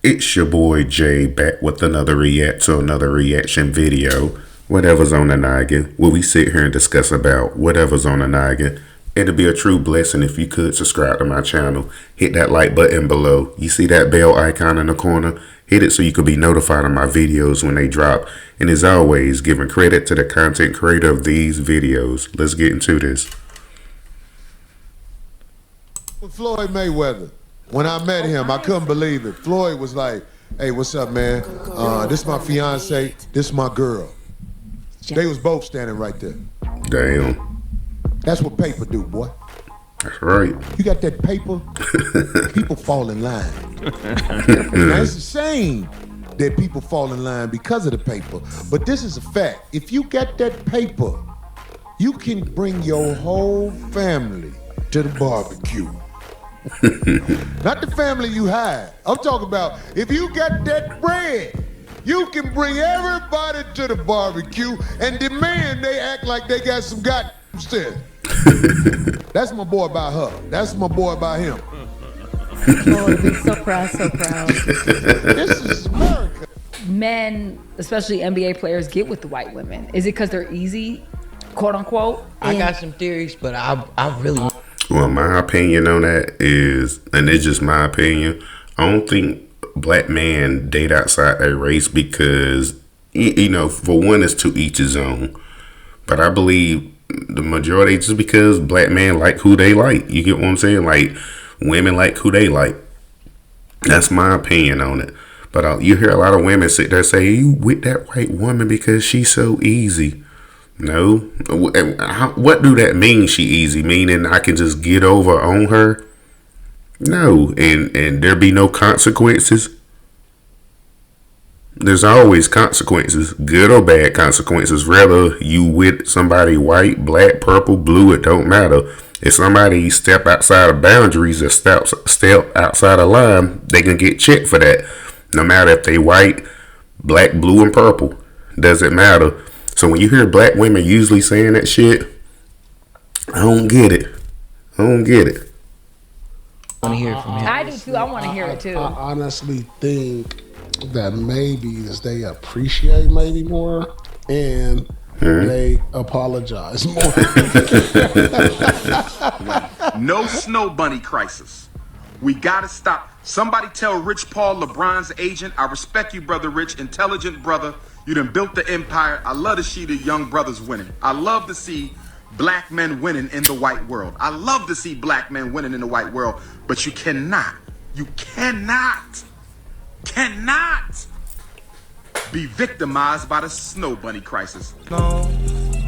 It's your boy Jay back with another react to another reaction video. Whatever's on the noggin, where we sit here and discuss about whatever's on the noggin. It'd be a true blessing if you could subscribe to my channel. Hit that like button below. You see that bell icon in the corner? Hit it so you can be notified of my videos when they drop. And as always, giving credit to the content creator of these videos. Let's get into this. Floyd Mayweather. When I met him, I couldn't believe it. Floyd was like, "Hey, what's up, man? This my fiance, this my girl." They was both standing right there. Damn. That's what paper do, boy. That's right. You got that paper, people fall in line. Now, it's a shame that people fall in line because of the paper, but this is a fact. If you got that paper, you can bring your whole family to the barbecue. Not the family you had. I'm talking about if you got that bread, you can bring everybody to the barbecue and demand they act like they got some goddamn sense. That's my boy about her. That's my boy about him. Oh, I'd be so proud, so proud. This is America. Men, especially NBA players, get with the white women. Is it because they're easy, quote unquote? I got some theories, but I really. Well, my opinion on that is, and it's just my opinion, I don't think black men date outside their race because, you know, for one, it's to each his own. But I believe the majority just because black men like who they like. You get what I'm saying? Like, women like who they like. That's my opinion on it. But you hear a lot of women sit there say, you with that white woman because she's so easy. No. What do that mean, she easy? Meaning I can just get over on her? No. And there be no consequences? There's always consequences, good or bad consequences. Whether you with somebody white, black, purple, blue, it don't matter. If somebody step outside of boundaries or step outside of line, they can get checked for that. No matter if they white, black, blue, and purple. Doesn't matter. So when you hear black women usually saying that shit, I don't get it. I don't get it. I want to hear it from him. I do too. I want to hear it too. I honestly think that maybe is they appreciate maybe more and they apologize more. No snow bunny crisis. We gotta stop. Somebody tell Rich Paul, LeBron's agent, I respect you, brother Rich, intelligent brother. You done built the empire. I love to see the young brothers winning. I love to see black men winning in the white world. I love to see black men winning in the white world. But you cannot be victimized by the snow bunny crisis. No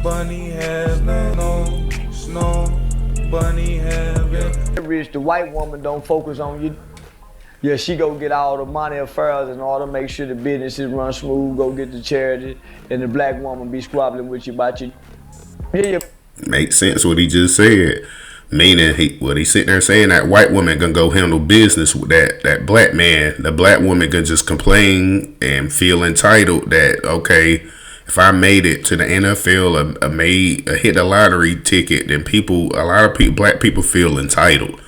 bunny heaven, no snow bunny heaven. Rich, the white woman don't focus on you. Yeah, she go get all the money affairs and all to make sure the businesses run smooth, go get the charity, and the black woman be squabbling with you about you. Yeah. Makes sense what he just said. Meaning, he's sitting there saying that white woman gonna go handle business with that black man. The black woman can just complain and feel entitled that, okay, if I made it to the NFL or hit the lottery ticket, then a lot of people, black people feel entitled.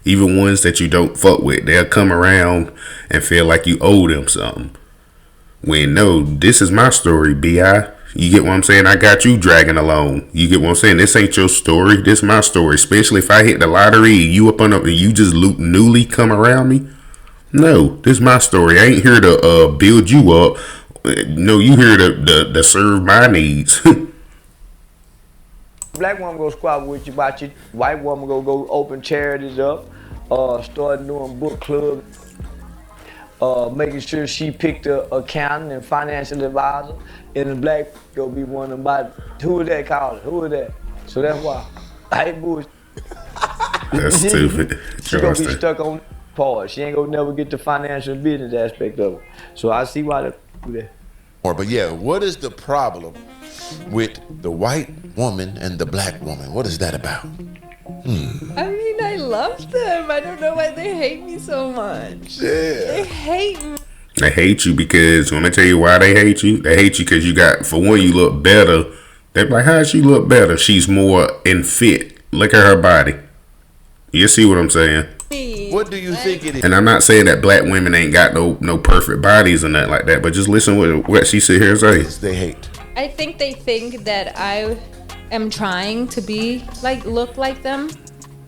Even ones that you don't fuck with, they'll come around and feel like you owe them something. When no, this is my story, B.I. You get what I'm saying? I got you dragging along. You get what I'm saying? This ain't your story. This my story. Especially if I hit the lottery, you up on you just newly come around me. No, this my story. I ain't here to build you up. No, you here to serve my needs. Black woman go squabble with you about you. White woman go open charities up, start doing book club, making sure she picked a accountant and financial advisor. And the black go be one about who is that called? Who is that? So that's why I ain't bullshit. That's stupid. She gonna be stuck on part. She ain't gonna never get the financial business aspect of it. So I see why they do that. But yeah, what is the problem with the white woman and the black woman? What is that about? I mean, I love them. I don't know why they hate me so much. Yeah. They hate me. They hate you because, let me tell you why they hate you. They hate you because you got, for one, you look better. They're like, how does she look better? She's more in fit. Look at her body. You see what I'm saying? What do you think it is? And I'm not saying that black women ain't got no perfect bodies or nothing like that, but just listen to what she sit here and say. They hate. I think they think that I am trying to be look like them.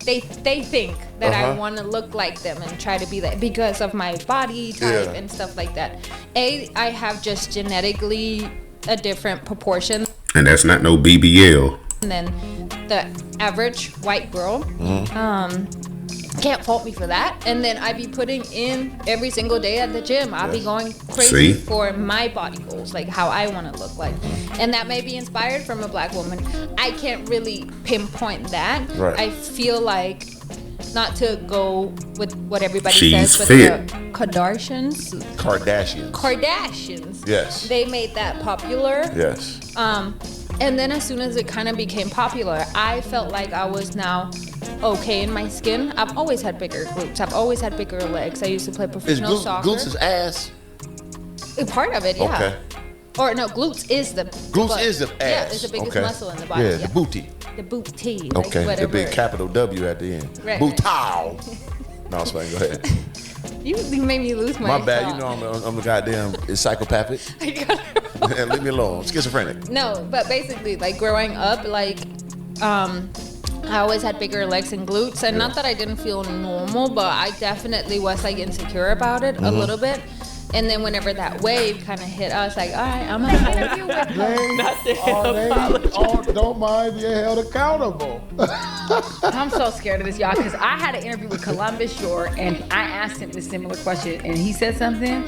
They think that I want to look like them and try to be that because of my body type and stuff like that. I have just genetically a different proportion. And that's not no BBL. And then the average white girl can't fault me for that. And then I be putting in every single day at the gym. I'll be going crazy for my body goals, like how I want to look like. And that may be inspired from a black woman. I can't really pinpoint that. Right. I feel like, not to go with what everybody She's says, but fit. the Kardashians. Yes. They made that popular. Yes. And then as soon as it kind of became popular, I felt like I was now okay in my skin. I've always had bigger glutes. I've always had bigger legs. I used to play professional soccer. Glutes is ass? Part of it, yeah. Okay. Or no, glutes is the ass. Yeah, it's the biggest muscle in the body. Yeah, the booty. The booty. Okay, like the big capital W at the end. Right, Bootow. No, it's fine. Go ahead. You made me lose my My bad. thought. You know I'm a goddamn psychopathic. And leave me alone. Schizophrenic. No, but basically, like growing up, I always had bigger legs and glutes, and not that I didn't feel normal, but I definitely was insecure about it a little bit. And then whenever that wave kind of hit, I was like, all right, I'm gonna interview with her. Don't mind being held accountable. I'm so scared of this, y'all, because I had an interview with Columbus Short, and I asked him a similar question, and he said something,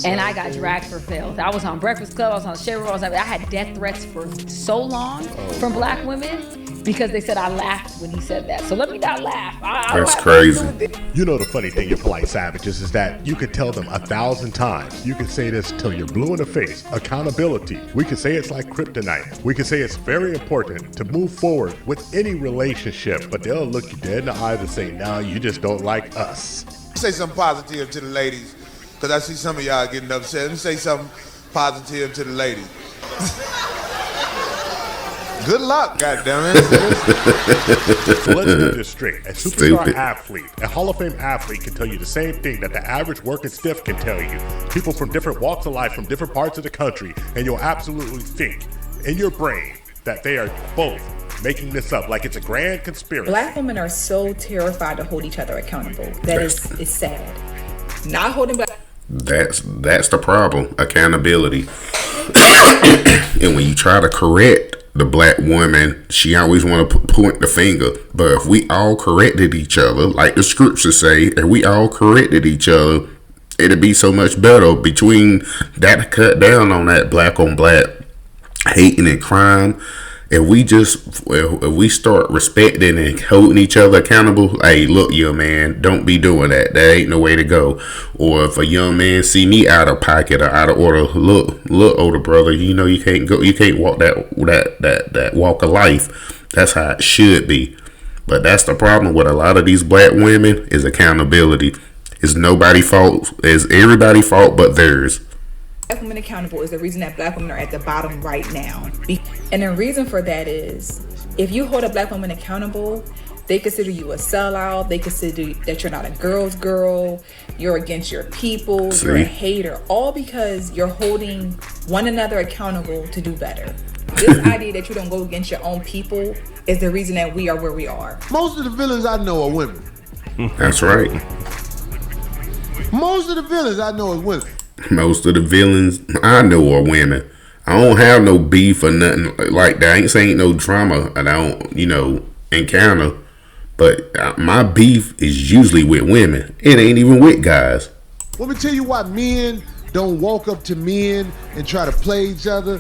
and I got dragged for fails. I was on Breakfast Club, I was on Chevron, I had death threats for so long from black women because they said I laughed when he said that. So let me not laugh. That's crazy. You know the funny thing, you polite savages, is that you can tell them 1,000 times. You can say this till you're blue in the face. Accountability. We can say it's like kryptonite. We can say it's very important to move forward with any relationship, but they'll look you dead in the eyes and say, no, you just don't like us. Say something positive to the ladies, because I see some of y'all getting upset. Let me say something positive to the ladies. Good luck, goddammit. So let's get this straight. A superstar athlete, a Hall of Fame athlete can tell you the same thing that the average working stiff can tell you. People from different walks of life, from different parts of the country, and you'll absolutely think in your brain that they are both making this up like it's a grand conspiracy. Black women are so terrified to hold each other accountable. That is sad. Not holding black. That's the problem. Accountability. And when you try to correct the black woman, she always want to point the finger. But if we all corrected each other, like the scriptures say, if we all corrected each other, it'd be so much better. Between that, cut down on that black on black hating and crime. If we start respecting and holding each other accountable, hey, look, young man, don't be doing that. That ain't no way to go. Or if a young man see me out of pocket or out of order, look, older brother, you know you can't walk that walk of life. That's how it should be. But that's the problem with a lot of these black women is accountability. It's nobody's fault. It's everybody's fault but theirs. Black women accountable is the reason that black women are at the bottom right now. And the reason for that is, if you hold a black woman accountable, they consider you a sellout. They consider that you're not a girl's girl. You're against your people. See? You're a hater. All because you're holding one another accountable to do better. This idea that you don't go against your own people is the reason that we are where we are. Most of the villains I know are women. That's right. Most of the villains I know are women. Most of the villains I know are women. I don't have no beef or nothing like that. I ain't saying no drama and I don't, encounter. But my beef is usually with women. It ain't even with guys. Let me tell you why men don't walk up to men and try to play each other.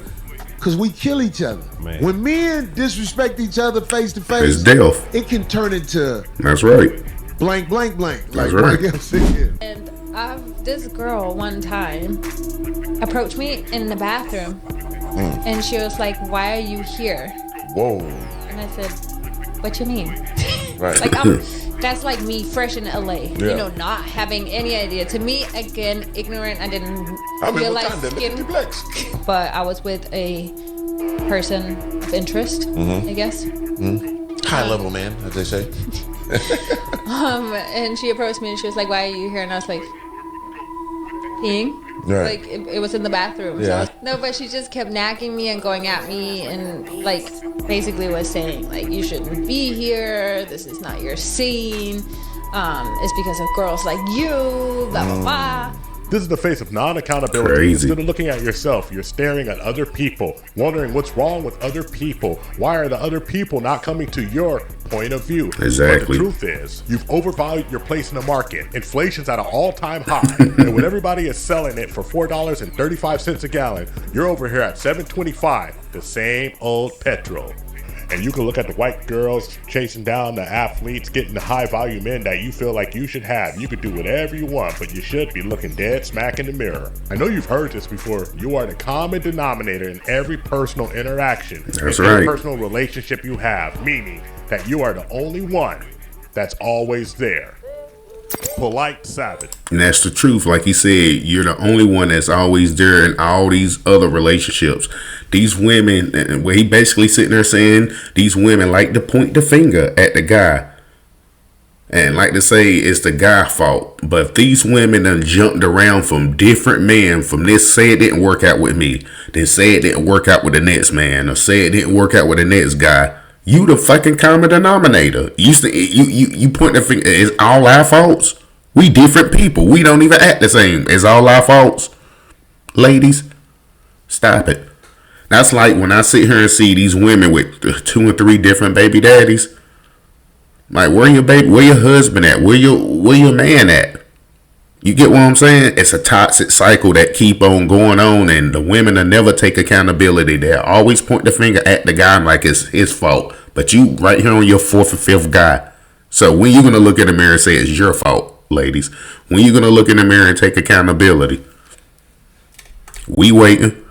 Because we kill each other. Man. When men disrespect each other face to face, it's death. It can turn into... That's right. Blank, blank, blank. That's right. And this girl one time approached me in the bathroom and she was like, why are you here? Whoa. And I said, what you mean? Right. That's like me fresh in LA, not having any idea. To me, again, ignorant, I didn't realize skin, but I was with a person of interest, I guess. High level man, as they say. And she approached me and she was like, "Why are you here?" And I was like, "Peeing." Right. Like it was in the bathroom. Yeah. So no, but she just kept nagging me and going at me and like basically was saying like, "You shouldn't be here. This is not your scene. It's because of girls like you." Blah blah blah. This is the face of non-accountability. Crazy. Instead of looking at yourself, you're staring at other people, wondering what's wrong with other people. Why are the other people not coming to your point of view? Exactly. But the truth is, you've overvalued your place in the market. Inflation's at an all-time high, and when everybody is selling it for $4.35 a gallon, you're over here at $7.25, the same old petrol. And you can look at the white girls chasing down the athletes, getting the high value men that you feel like you should have. You could do whatever you want, but you should be looking dead smack in the mirror. I know you've heard this before. You are the common denominator in every personal interaction. That's in right. every personal relationship you have, meaning that you are the only one that's always there. Polite Savage. And that's the truth. Like he said, you're the only one that's always there in all these other relationships. These women, and where he basically sitting there saying these women like to point the finger at the guy and like to say it's the guy's fault. But if these women done jumped around from different men, from this, say it didn't work out with me, then say it didn't work out with the next man, or say it didn't work out with the next guy, you the fucking common denominator. You point the finger. It's all our faults. We different people. We don't even act the same. It's all our faults. Ladies, stop it. That's like when I sit here and see these women with 2 and 3 different baby daddies. Like, where your baby? Where your husband at? Where your man at? You get what I'm saying? It's a toxic cycle that keep on going on, and the women will never take accountability. They'll always point the finger at the guy like it's his fault. But you right here on your 4th or 5th guy. So when you gonna look in the mirror and say it's your fault, ladies? When you gonna look in the mirror and take accountability? We waiting.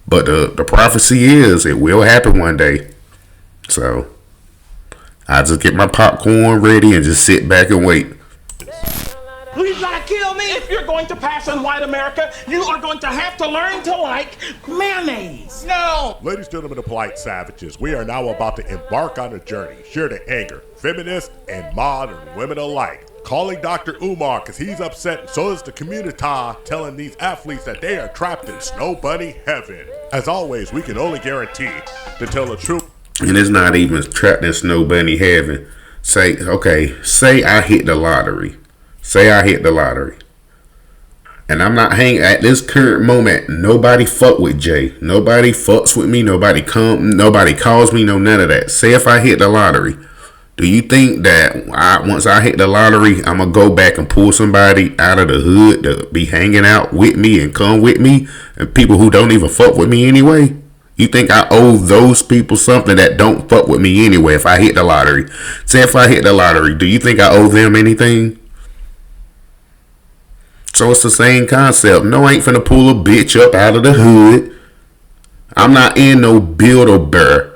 But the prophecy is it will happen one day. So I just get my popcorn ready and just sit back and wait. Please not kill me. If you're going to pass in white America, you are going to have to learn to like mayonnaise. No. Ladies and gentlemen of Polite Savages, we are now about to embark on a journey sure to anger feminists and modern women alike. Calling Dr. Umar because he's upset, and so is the community, telling these athletes that they are trapped in snow bunny heaven. As always, we can only guarantee to tell the truth. And it's not even trapped in snow bunny heaven. Say I hit the lottery. Say I hit the lottery. And I'm not hanging at this current moment. Nobody fuck with Jay. Nobody fucks with me. Nobody calls me. No, none of that. Say if I hit the lottery. Do you think that once I hit the lottery, I'm going to go back and pull somebody out of the hood to be hanging out with me and come with me? And people who don't even fuck with me anyway? You think I owe those people something that don't fuck with me anyway if I hit the lottery? Say if I hit the lottery, do you think I owe them anything? So it's the same concept. No, I ain't finna pull a bitch up out of the hood. I'm not in no build-a-bear.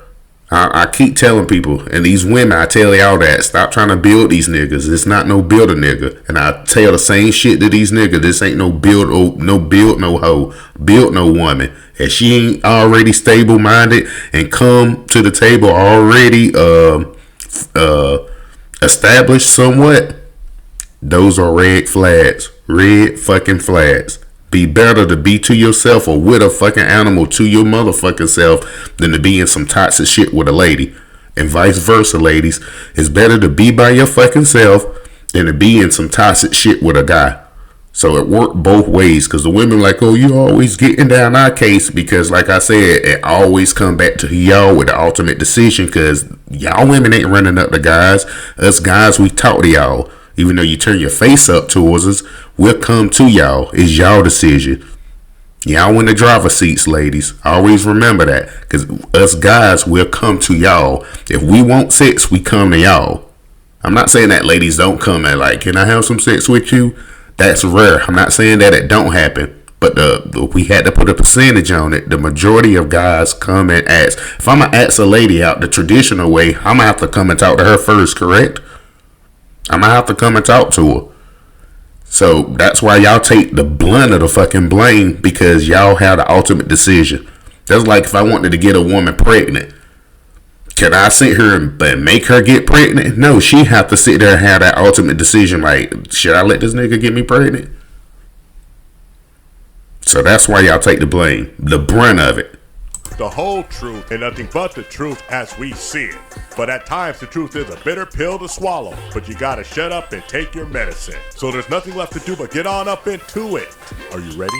I keep telling people, and these women, I tell y'all that, stop trying to build these niggas. It's not no build a nigga. And I tell the same shit to these niggas. This ain't no build no hoe, build no woman. If she ain't already stable-minded and come to the table already established somewhat, those are red flags. Red fucking flags. Be better to be to yourself or with a fucking animal to your motherfucking self than to be in some toxic shit with a lady. And vice versa, ladies. It's better to be by your fucking self than to be in some toxic shit with a guy. So it worked both ways, because the women like, oh, you always getting down our case, because like I said, it always come back to y'all with the ultimate decision, because y'all women ain't running up the guys. Us guys, we talk to y'all. Even though you turn your face up towards us, we'll come to y'all. It's y'all decision. Y'all in the driver's seats, ladies. Always remember that. Because us guys will come to y'all. If we want sex, we come to y'all. I'm not saying that ladies don't come and like, can I have some sex with you? That's rare. I'm not saying that it don't happen. But we had to put a percentage on it. The majority of guys come and ask. If I'm going to ask a lady out the traditional way, I'm going to have to come and talk to her first, correct? I'm going to have to come and talk to her. So that's why y'all take the blunt of the fucking blame, because y'all have the ultimate decision. That's like if I wanted to get a woman pregnant. Can I sit here and make her get pregnant? No, she have to sit there and have that ultimate decision. Like, should I let this nigga get me pregnant? So that's why y'all take the blame, the brunt of it. The whole truth and nothing but the truth as we see it. But at times the truth is a bitter pill to swallow. But you gotta shut up and take your medicine. So there's nothing left to do but get on up into it. Are you ready?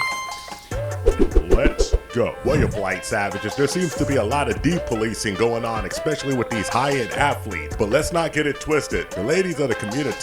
Let's go. Well, you white savages, there seems to be a lot of depolicing going on, especially with these high-end athletes. But let's not get it twisted. The ladies of the community,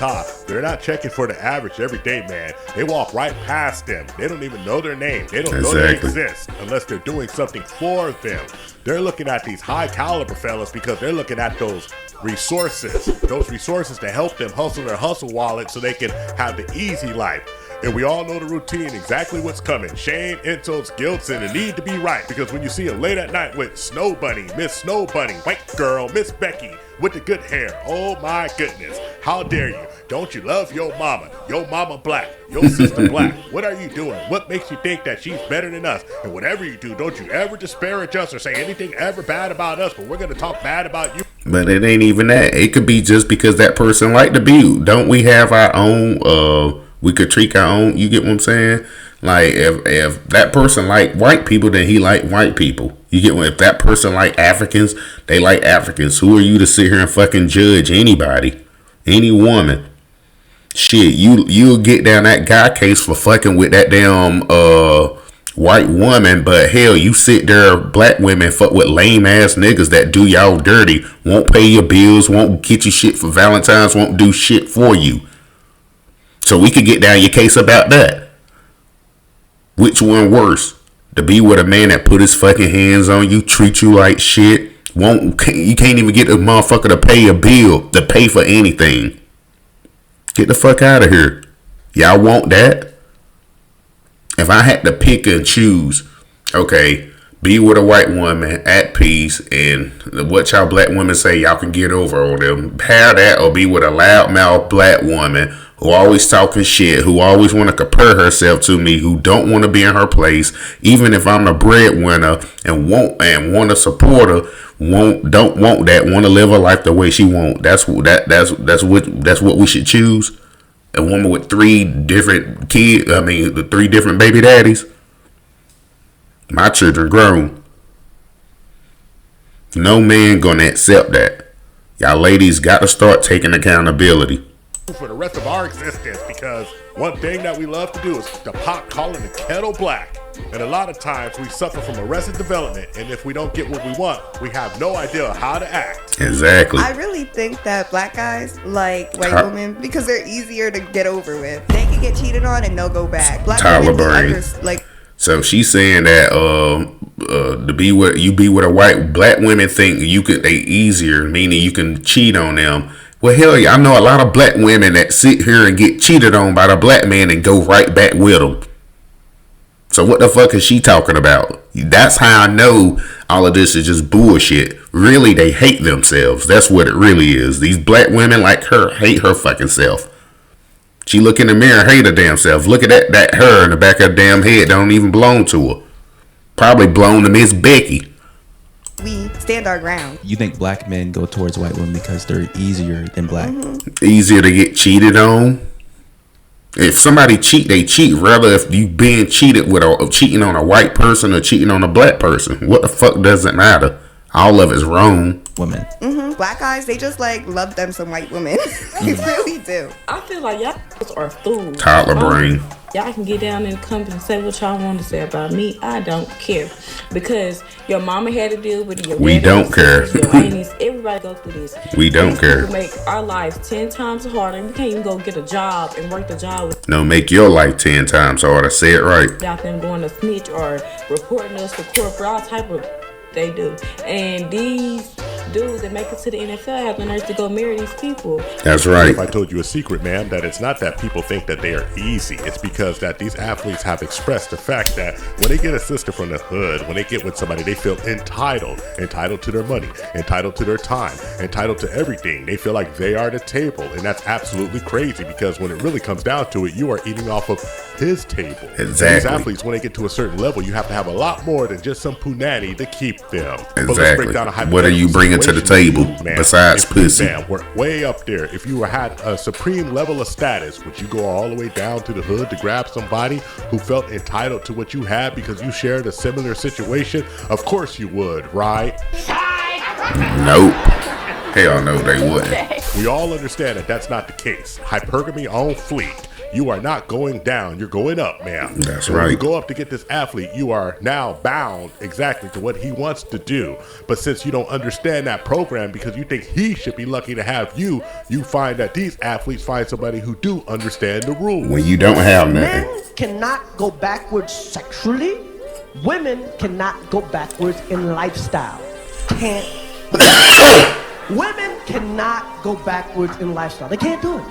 they're not checking for the average everyday man. They walk right past them. They don't even know their name. They don't know they exist unless they're doing something for them. They're looking at these high-caliber fellas because they're looking at those resources to help them hustle their hustle wallet so they can have the easy life. And we all know the routine, exactly what's coming. Shame, insults, guilt, and the need to be right. Because when you see it late at night with Snow Bunny, Miss Snow Bunny, white girl, Miss Becky, with the good hair, oh my goodness, how dare you? Don't you love your mama? Your mama black, your sister black. What are you doing? What makes you think that she's better than us? And whatever you do, don't you ever disparage us or say anything ever bad about us, but we're going to talk bad about you. But it ain't even that. It could be just because that person like the view. Don't we have our own, we could trick our own, you get what I'm saying? Like, if that person like white people, then he like white people. You get what? If that person like Africans, they like Africans. Who are you to sit here and fucking judge anybody? Any woman? Shit, you'll get down that guy case for fucking with that damn white woman, but hell, you sit there, black women fuck with lame ass niggas that do y'all dirty, won't pay your bills, won't get you shit for Valentine's, won't do shit for you. So we could get down your case about that. Which one worse? To be with a man that put his fucking hands on you, treat you like shit, you can't even get a motherfucker to pay a bill, to pay for anything. Get the fuck out of here. Y'all want that? If I had to pick and choose, okay, be with a white woman at peace, and what y'all black women say y'all can get over on them, have that, or be with a loudmouth black woman who always talking shit, who always want to compare herself to me, who don't want to be in her place, even if I'm the breadwinner and want to support her, don't want that, want to live her life the way she want. That's what we should choose. A woman with 3 different kids, the 3 different baby daddies. My children grown. No man gonna accept that. Y'all ladies got to start taking accountability for the rest of our existence, because one thing that we love to do is the pot calling the kettle black. And a lot of times we suffer from arrested development, and if we don't get what we want, we have no idea how to act. Exactly. I really think that black guys like white women because they're easier to get over with. They can get cheated on and they'll go back. Black women so she's saying that to be with a white, black women think they easier, meaning you can cheat on them. Well, hell yeah, I know a lot of black women that sit here and get cheated on by the black man and go right back with them. So what the fuck is she talking about? That's how I know all of this is just bullshit. Really, they hate themselves. That's what it really is. These black women like her hate her fucking self. She look in the mirror and hate her damn self. Look at that hair in the back of her damn head. Don't even belong to her. Probably belong to Miss Becky. We stand our ground. You think black men go towards white women because they're easier than black? Easier to get cheated on. If somebody cheat, they cheat. Rather, if you being cheated cheating on a white person or cheating on a black person, what the fuck does it matter? All of it's wrong. Women. Black guys, they just love them some white women. They really do. I feel like y'all are fools. Toddler brain. Y'all can get down and come and say what y'all want to say about me. I don't care. Because your mama had to deal with it. We don't care. Your aunties, everybody goes through this. We don't care. Make our lives 10 times harder. We can't even go get a job and work the job. No, make your life 10 times harder. Say it right. Without them going to snitch or reporting us to corporate, all type of they do. And these dudes that make it to the NFL have the nerve to go marry these people. That's right. If I told you a secret, ma'am, that it's not that people think that they are easy. It's because that these athletes have expressed the fact that when they get a sister from the hood, when they get with somebody, they feel entitled to their money, entitled to their time, entitled to everything. They feel like they are the table, and that's absolutely crazy because when it really comes down to it, you are eating off of his table. Exactly. These athletes, when they get to a certain level, you have to have a lot more than just some punani to keep them. Exactly. But let's break down a What are you bringing to the table besides pussy? Man, we're way up there. If you had a supreme level of status, would you go all the way down to the hood to grab somebody who felt entitled to what you had because you shared a similar situation? Of course you would, right? Nope. Hell no, they wouldn't. We all understand that that's not the case. Hypergamy on fleek. You are not going down, you're going up, man. That's When right. you go up to get this athlete, you are now bound exactly to what he wants to do. But since you don't understand that program because you think he should be lucky to have you, you find that these athletes find somebody who do understand the rules. When you don't have nothing. Men cannot go backwards sexually. Women cannot go backwards in lifestyle. Can't. Women cannot go backwards in lifestyle. They can't do it.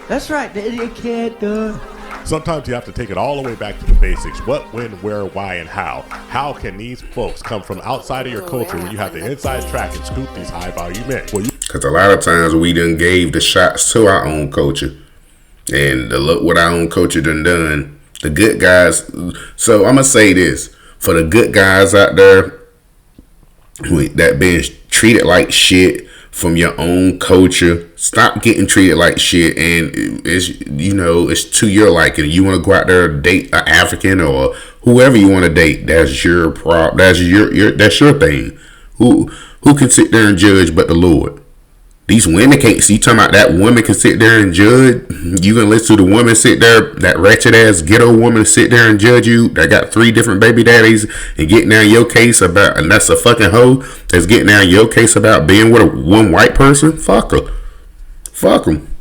That's right. They can't do it. Sometimes you have to take it all the way back to the basics. What, when, where, why, and how. How can these folks come from outside of your culture when you have the inside track and scoop these high-value men? Because a lot of times we done gave the shots to our own culture. And look what our own culture done. The good guys. So I'm going to say this. For the good guys out there that being treated like shit from your own culture, stop getting treated like shit. And it's to your liking. You want to go out there and date an African or whoever you want to date. That's your problem. That's your thing. Who can sit there and judge but the Lord? These women can't see. Talking about that woman can sit there and judge. You gonna listen to the woman sit there, that wretched ass ghetto woman sit there and judge you that got 3 different baby daddies and getting down your case about, and that's a fucking hoe that's getting down your case about being with one white person? Fuck her. Fuck them.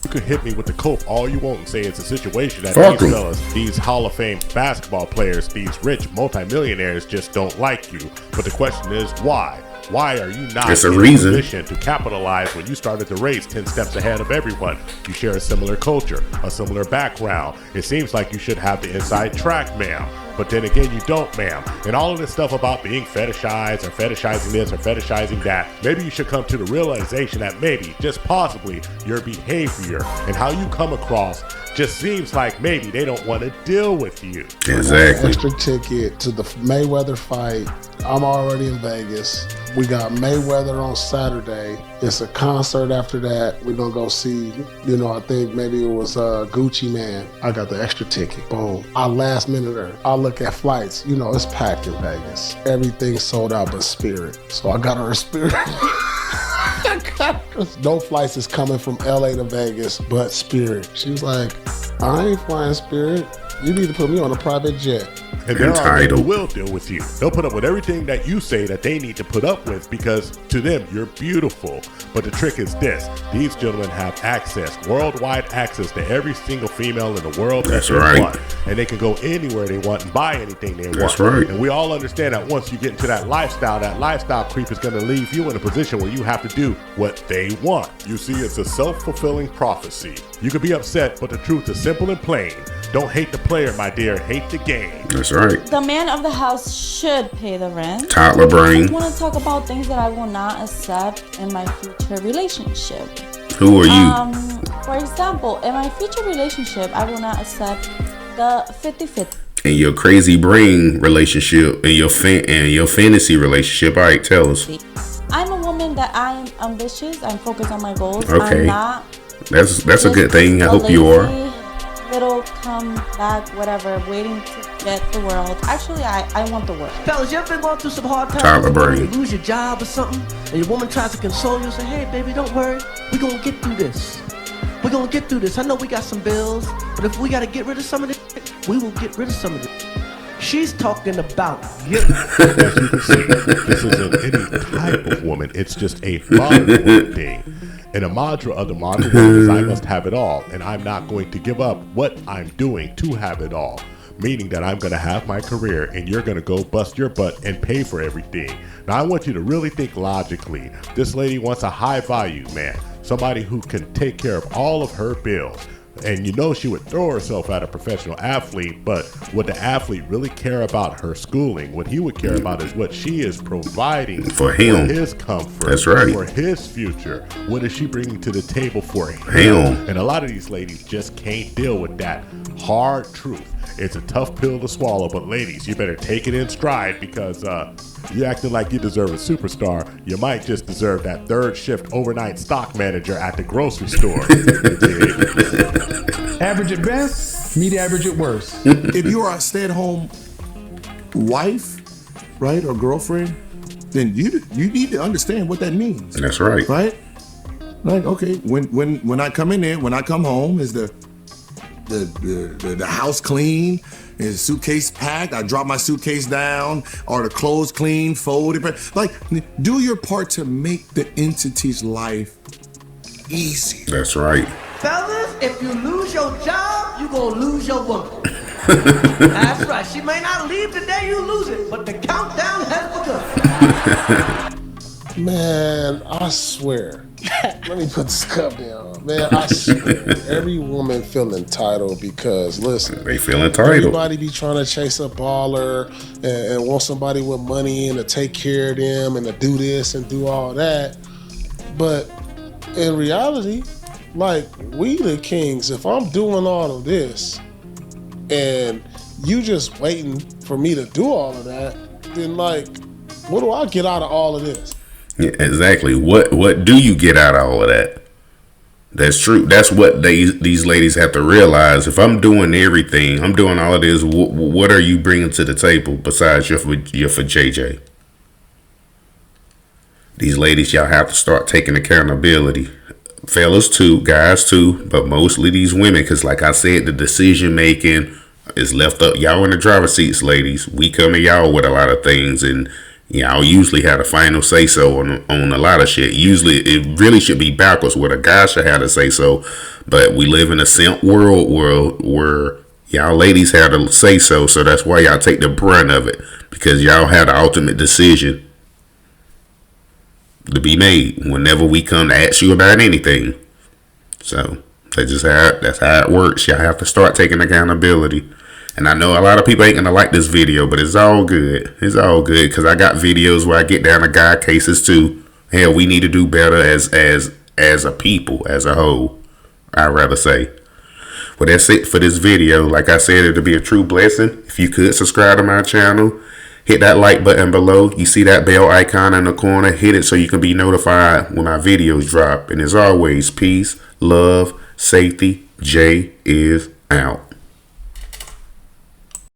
You could hit me with the cope all you want and say it's a situation that Fuck these 'em. fellas, these Hall of Fame basketball players, these rich multimillionaires just don't like you. But the question is why? Why are you not It's a in reason. a position to capitalize when you started the race 10 steps ahead of everyone? You share a similar culture, a similar background. It seems like you should have the inside track, ma'am. But then again, you don't, ma'am. And all of this stuff about being fetishized or fetishizing this or fetishizing that, maybe you should come to the realization that maybe, just possibly, your behavior and how you come across just seems like maybe they don't want to deal with you. Exactly. Extra ticket to the Mayweather fight. I'm already in Vegas. We got Mayweather on Saturday. It's a concert after that. We're going to go see, I think maybe it was Gucci Man. I got the extra ticket. Boom. I last minute her. I look at flights. It's packed in Vegas. Everything's sold out but Spirit. So I got her a Spirit. No flights is coming from LA to Vegas but Spirit. She was like, I ain't flying Spirit. You need to put me on a private jet. And there are men who will deal with you. They'll put up with everything that you say that they need to put up with because to them, you're beautiful. But the trick is this. These gentlemen have access, worldwide access to every single female in the world That's that they right. want. And they can go anywhere they want and buy anything they want. That's right. And we all understand that once you get into that lifestyle creep is going to leave you in a position where you have to do what they want. You see, it's a self-fulfilling prophecy. You can be upset, but the truth is simple and plain. Don't hate the player, my dear. Hate the game. That's right. The man of the house should pay the rent. Toddler brain. I want to talk about things that I will not accept in my future relationship. Who are you? For example, in my future relationship, I will not accept the 50-50. In your crazy brain relationship, and your fantasy relationship. All right, tell us. I'm a woman that I am ambitious. I'm focused on my goals. Okay. I'm not. That's a good thing. I hope you are. Little come back, whatever, waiting to get the world. Actually, I want the world. Fellas, you ever been going through some hard times? Tyler Berry. You lose your job or something, and your woman tries to console you and say, hey, baby, don't worry. We're going to get through this. We're going to get through this. I know we got some bills, but if we got to get rid of some of this, we will get rid of some of it. She's talking about you. As you can see, this isn't any type of woman. It's just a modern thing. And a mantra of the modern woman is I must have it all, and I'm not going to give up what I'm doing to have it all. Meaning that I'm going to have my career, and you're going to go bust your butt and pay for everything. Now, I want you to really think logically. This lady wants a high value man, somebody who can take care of all of her bills. And you know she would throw herself at a professional athlete, but would the athlete really care about her schooling? What he would care about is what she is providing for him, for his comfort, that's right, for his future. What is she bringing to the table for him? And a lot of these ladies just can't deal with that hard truth. It's a tough pill to swallow, but ladies, you better take it in stride, because you acting like you deserve a superstar. You might just deserve that third shift overnight stock manager at the grocery store. Average at best, meet average at worst. If you are a stay-at-home wife, right, or girlfriend, then you need to understand what that means. That's right. Right? Like, okay, when I come in there, when I come home, is the house clean? Is the suitcase packed? I drop my suitcase down. Are the clothes clean, folded? Like, do your part to make the entity's life easy. That's right. Fellas, if you lose your job, you gonna lose your woman. That's right. She may not leave the day you lose it, but the countdown has begun. Man, I swear. Let me put this cup down. Man, I swear. Every woman feel entitled because, listen. They feel entitled. Everybody be trying to chase a baller and want somebody with money and to take care of them and to do this and do all that. But in reality, like, we the kings. If I'm doing all of this and you just waiting for me to do all of that, then, like, what do I get out of all of this? Yeah, exactly. What do you get out of all of that? That's true. That's what these ladies have to realize. If I'm doing everything, I'm doing all of this, what are you bringing to the table besides your for JJ? These ladies, y'all have to start taking accountability. Fellas too, guys too, but mostly these women, because like I said, the decision making is left up. Y'all in the driver's seats, ladies. We come to y'all with a lot of things, and y'all usually have the final say so on a lot of shit. Usually it really should be backwards, where the guy should have to say so, but we live in a simp world where y'all ladies have to say so that's why y'all take the brunt of it, because y'all have the ultimate decision to be made whenever we come to ask you about anything. So that's how it works. Y'all have to start taking accountability. And I know a lot of people ain't gonna like this video, but it's all good. It's all good, because I got videos where I get down to guy cases too. Hell, we need to do better as a people, as a whole, I'd rather say. Well, that's it for this video. Like I said, it'll be a true blessing if you could subscribe to my channel. Hit that like button below. You see that bell icon in the corner. Hit it so you can be notified when my videos drop. And as always, peace, love, safety. Jay is out.